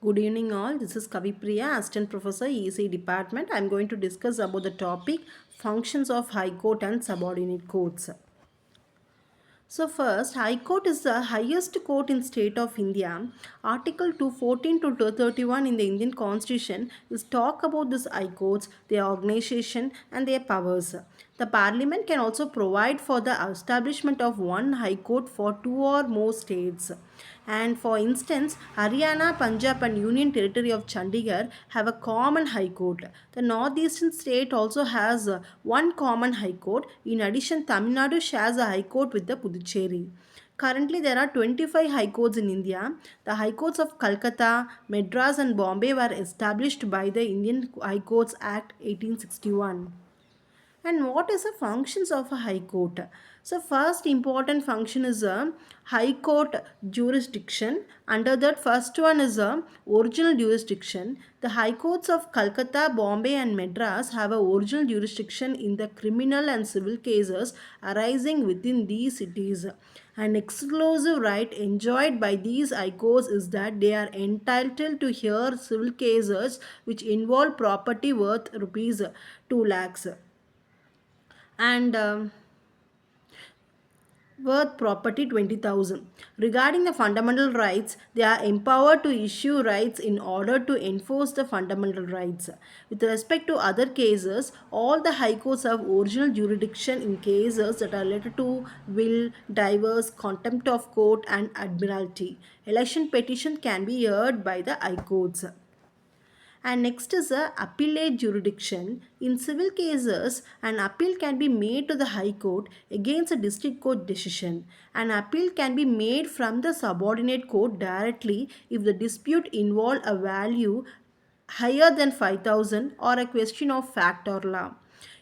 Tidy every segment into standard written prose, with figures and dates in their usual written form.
Good evening all. This is Kavipriya, Assistant Professor, EC Department. I am going to discuss about the topic functions of High Court and subordinate courts. So first, High Court is the highest court in state of India. Article 214 to 231 in the Indian Constitution is talk about this High Courts, their organization and their powers. The Parliament can also provide for the establishment of one High Court for two or more states. And for instance, Haryana, Punjab, and Union Territory of Chandigarh have a common high court. The northeastern state also has one common high court. In addition, Tamil Nadu shares a high court with the Puducherry. Currently, there are 25 high courts in India. The high courts of Calcutta, Madras, and Bombay were established by the Indian High Courts Act 1861. And what is the functions of a high court? So first important function is a high court jurisdiction. Under that, first one is a original jurisdiction. The high courts of Calcutta, Bombay and Madras have a original jurisdiction in the criminal and civil cases arising within these cities. An exclusive right enjoyed by these high courts is that they are entitled to hear civil cases which involve property worth rupees 2 lakhs and worth property 20,000. Regarding the fundamental rights, they are empowered to issue rights in order to enforce the fundamental rights. With respect to other cases, all the high courts have original jurisdiction in cases that are related to will, divorce, contempt of court and admiralty. Election petition can be heard by the high courts. And next is a appellate jurisdiction. In civil cases, an appeal can be made to the High Court against a district court decision. An appeal can be made from the subordinate court directly if the dispute involves a value higher than 5,000 or a question of fact or law.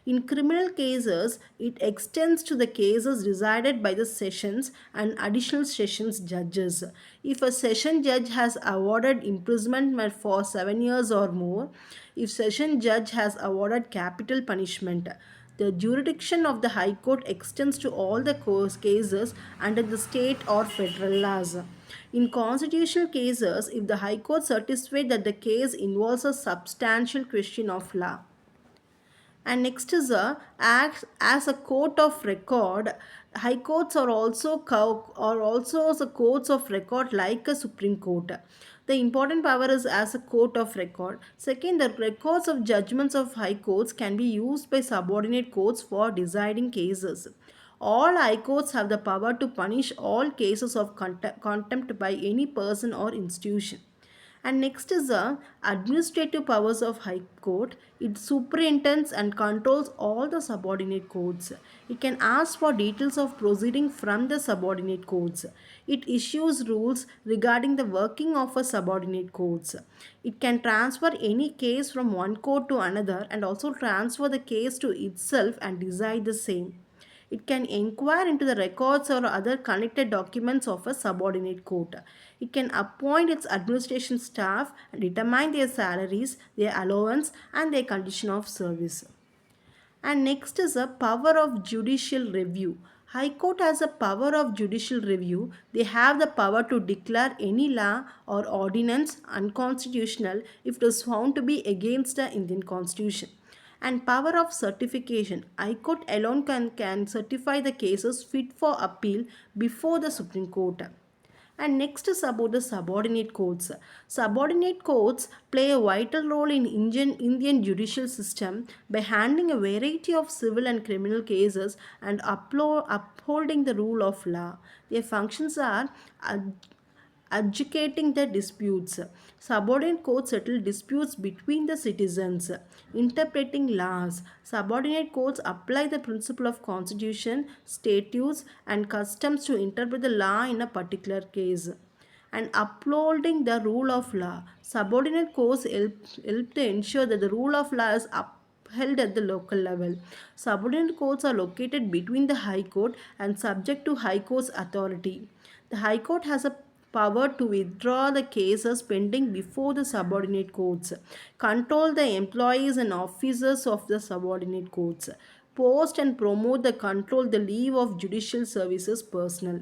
In criminal cases, it extends to the cases decided by the sessions and additional sessions judges. If a session judge has awarded imprisonment for 7 years or more, if session judge has awarded capital punishment, the jurisdiction of the High Court extends to all the cases under the state or federal laws. In constitutional cases, if the High Court certifies that the case involves a substantial question of law. And next is a acts as a court of record. High courts are also the courts of record like a Supreme Court. The important power is as a court of record. Second, the records of judgments of high courts can be used by subordinate courts for deciding cases. All high courts have the power to punish all cases of contempt by any person or institution. And next is the administrative powers of High Court. It superintends and controls all the subordinate courts. It can ask for details of proceeding from the subordinate courts. It issues rules regarding the working of a subordinate courts. It can transfer any case from one court to another and also transfer the case to itself and decide the same. It can inquire into the records or other connected documents of a subordinate court. It can appoint its administration staff and determine their salaries, their allowance, and their condition of service. And next is a power of judicial review. High Court has a power of judicial review. They have the power to declare any law or ordinance unconstitutional if it is found to be against the Indian Constitution. And power of certification. High Court alone can certify the cases fit for appeal before the Supreme Court. And next is about the subordinate courts. Subordinate courts play a vital role in Indian judicial system by handling a variety of civil and criminal cases and upholding the rule of law. Their functions are adjudicating the disputes. Subordinate courts settle disputes between the citizens, interpreting laws. Subordinate courts apply the principle of constitution, statutes, and customs to interpret the law in a particular case. And upholding the rule of law. Subordinate courts help to ensure that the rule of law is upheld at the local level. Subordinate courts are located between the High Court and subject to High Court's authority. The High Court has a power to withdraw the cases pending before the subordinate courts, control the employees and officers of the subordinate courts, post and promote the control the leave of judicial services personnel.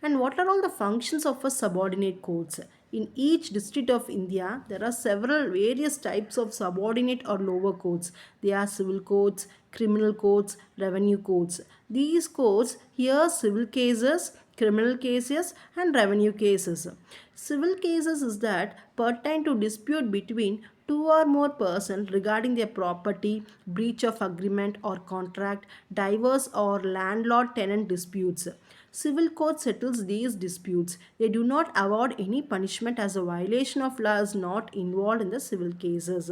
And what are all the functions of a subordinate courts? In each district of India, there are several various types of subordinate or lower courts. They are civil courts, criminal courts, revenue courts. These courts hear civil cases, criminal cases, and revenue cases. Civil cases is that pertain to dispute between two or more persons regarding their property, breach of agreement or contract, divorce or landlord tenant disputes. Civil court settles these disputes. They do not award any punishment as a violation of law is not involved in the civil cases.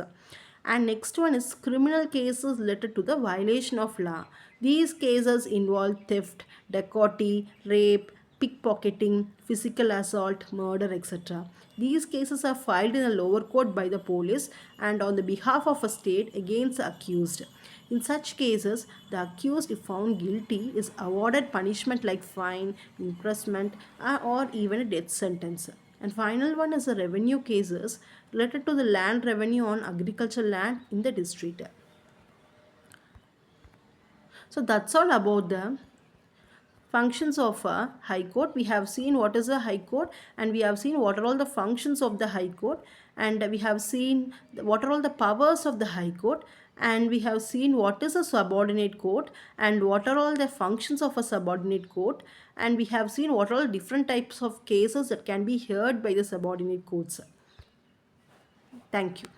And next one is criminal cases related to the violation of law. These cases involve theft, dacoity, rape, pickpocketing, physical assault, murder, etc. These cases are filed in a lower court by the police and on the behalf of a state against the accused. In such cases, the accused, if found guilty, is awarded punishment like fine, imprisonment, or even a death sentence. And final one is the revenue cases related to the land revenue on agricultural land in the district. So that's all about the functions of a high court. We have seen what is a high court, and we have seen what are all the functions of the high court, and we have seen what are all the powers of the high court, and we have seen what is a subordinate court and what are all the functions of a subordinate court, and we have seen what are all different types of cases that can be heard by the subordinate courts. Thank you.